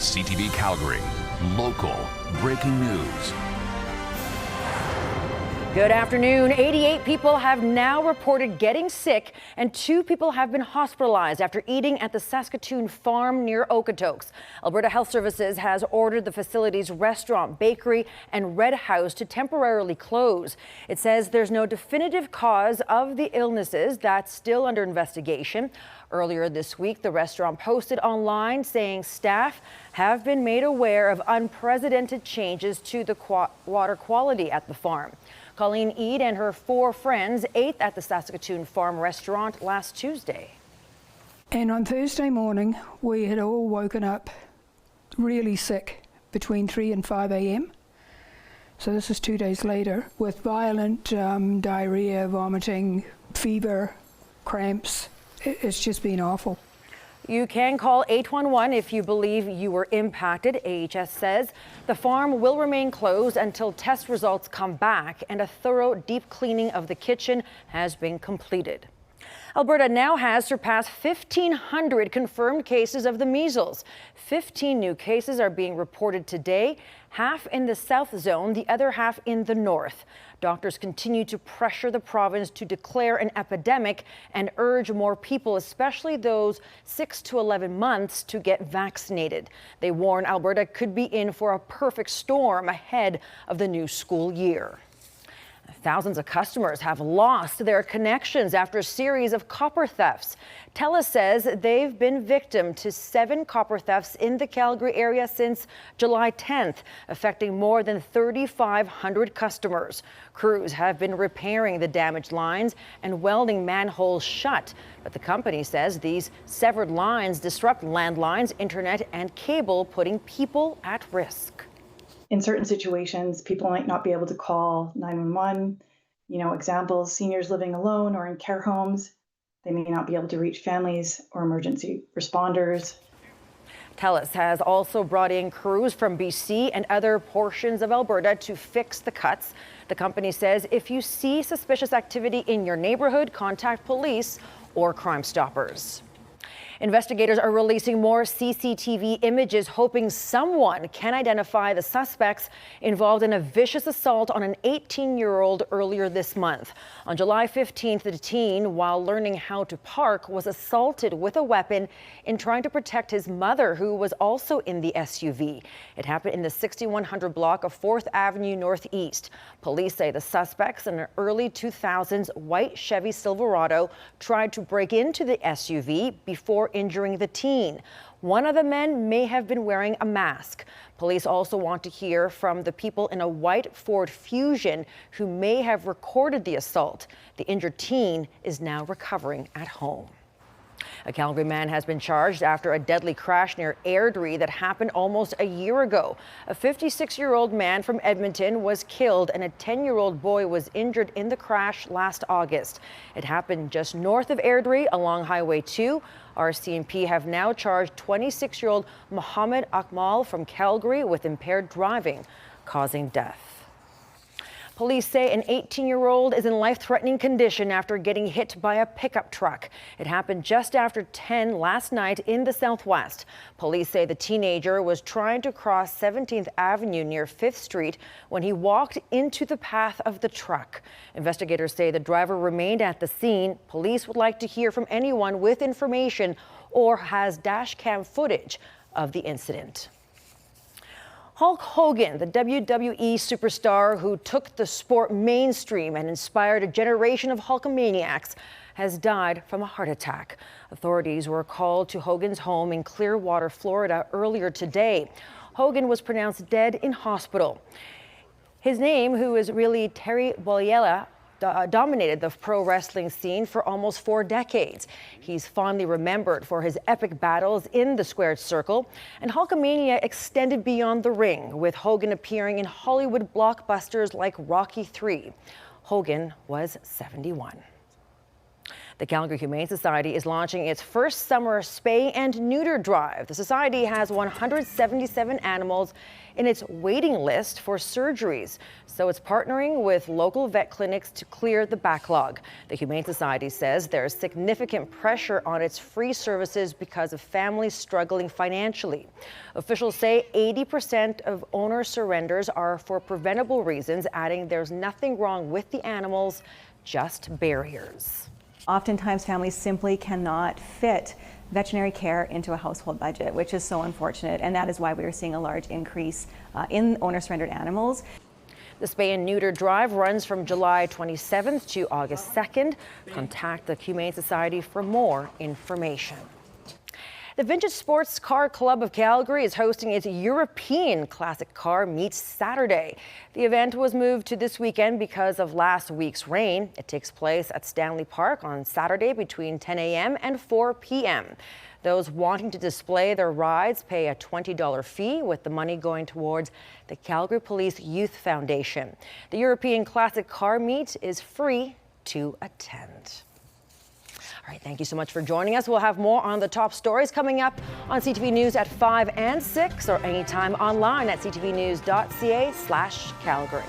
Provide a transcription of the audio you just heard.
CTV Calgary, local breaking news. Good afternoon. 88 people have now reported getting sick, and 2 people have been hospitalized after eating at the Saskatoon Farm near Okotoks. Alberta Health Services has ordered the facility's restaurant, bakery, and Red House to temporarily close. It says there's no definitive cause of the illnesses. That's still under investigation. Earlier this week, the restaurant posted online saying staff have been made aware of unprecedented changes to the water quality at the farm. Colleen Eade and her 4 friends ate at the Saskatoon Farm restaurant last Tuesday. And on Thursday morning, we had all woken up really sick between 3 and 5 a.m. So this is 2 days later with violent diarrhea, vomiting, fever, cramps. It's just been awful. You can call 811 if you believe you were impacted. AHS says the farm will remain closed until test results come back and a thorough deep cleaning of the kitchen has been completed. Alberta now has surpassed 1,500 confirmed cases of the measles. 15 new cases are being reported today, half in the south zone, the other half in the north. Doctors continue to pressure the province to declare an epidemic and urge more people, especially those 6 to 11 months, to get vaccinated. They warn Alberta could be in for a perfect storm ahead of the new school year. Thousands of customers have lost their connections after a series of copper thefts. TELUS says they've been victim to 7 copper thefts in the Calgary area since July 10th, affecting more than 3,500 customers. Crews have been repairing the damaged lines and welding manholes shut, but the company says these severed lines disrupt landlines, internet, and cable, putting people at risk. In certain situations, people might not be able to call 911. Examples, seniors living alone or in care homes. They may not be able to reach families or emergency responders. TELUS has also brought in crews from BC and other portions of Alberta to fix the cuts. The company says if you see suspicious activity in your neighborhood, contact police or Crime Stoppers. Investigators are releasing more CCTV images, hoping someone can identify the suspects involved in a vicious assault on an 18-year-old earlier this month. On July 15th, the teen, while learning how to park, was assaulted with a weapon in trying to protect his mother, who was also in the SUV. It happened in the 6100 block of 4th Avenue Northeast. Police say the suspects in an early 2000s white Chevy Silverado tried to break into the SUV before injuring the teen. One of the men may have been wearing a mask. Police also want to hear from the people in a white Ford Fusion who may have recorded the assault. The injured teen is now recovering at home. A Calgary man has been charged after a deadly crash near Airdrie that happened almost a year ago. A 56-year-old man from Edmonton was killed and a 10-year-old boy was injured in the crash last August. It happened just north of Airdrie along Highway 2. RCMP have now charged 26-year-old Mohammed Akmal from Calgary with impaired driving, causing death. Police say an 18-year-old is in life-threatening condition after getting hit by a pickup truck. It happened just after 10 last night in the Southwest. Police say the teenager was trying to cross 17th Avenue near 5th Street when he walked into the path of the truck. Investigators say the driver remained at the scene. Police would like to hear from anyone with information or has dash cam footage of the incident. Hulk Hogan, the WWE superstar who took the sport mainstream and inspired a generation of Hulkamaniacs, has died from a heart attack. Authorities were called to Hogan's home in Clearwater, Florida earlier today. Hogan was pronounced dead in hospital. His name, who is really Terry Bollea, dominated the pro wrestling scene for almost 4 decades. He's fondly remembered for his epic battles in the squared circle, and Hulkamania extended beyond the ring, with Hogan appearing in Hollywood blockbusters like Rocky III. Hogan was 71. The Calgary Humane Society is launching its first summer spay and neuter drive. The society has 177 animals in its waiting list for surgeries, so it's partnering with local vet clinics to clear the backlog. The Humane Society says there's significant pressure on its free services because of families struggling financially. Officials say 80% of owner surrenders are for preventable reasons, adding there's nothing wrong with the animals, just barriers. Oftentimes families simply cannot fit veterinary care into a household budget, which is so unfortunate, and that is why we are seeing a large increase in owner-surrendered animals. The spay and neuter drive runs from July 27th to August 2nd. Contact the Humane Society for more information. The Vintage Sports Car Club of Calgary is hosting its European Classic Car Meet Saturday. The event was moved to this weekend because of last week's rain. It takes place at Stanley Park on Saturday between 10 a.m. and 4 p.m. Those wanting to display their rides pay a $20 fee, with the money going towards the Calgary Police Youth Foundation. The European Classic Car Meet is free to attend. All right, thank you so much for joining us. We'll have more on the top stories coming up on CTV News at 5 and 6, or anytime online at ctvnews.ca/Calgary.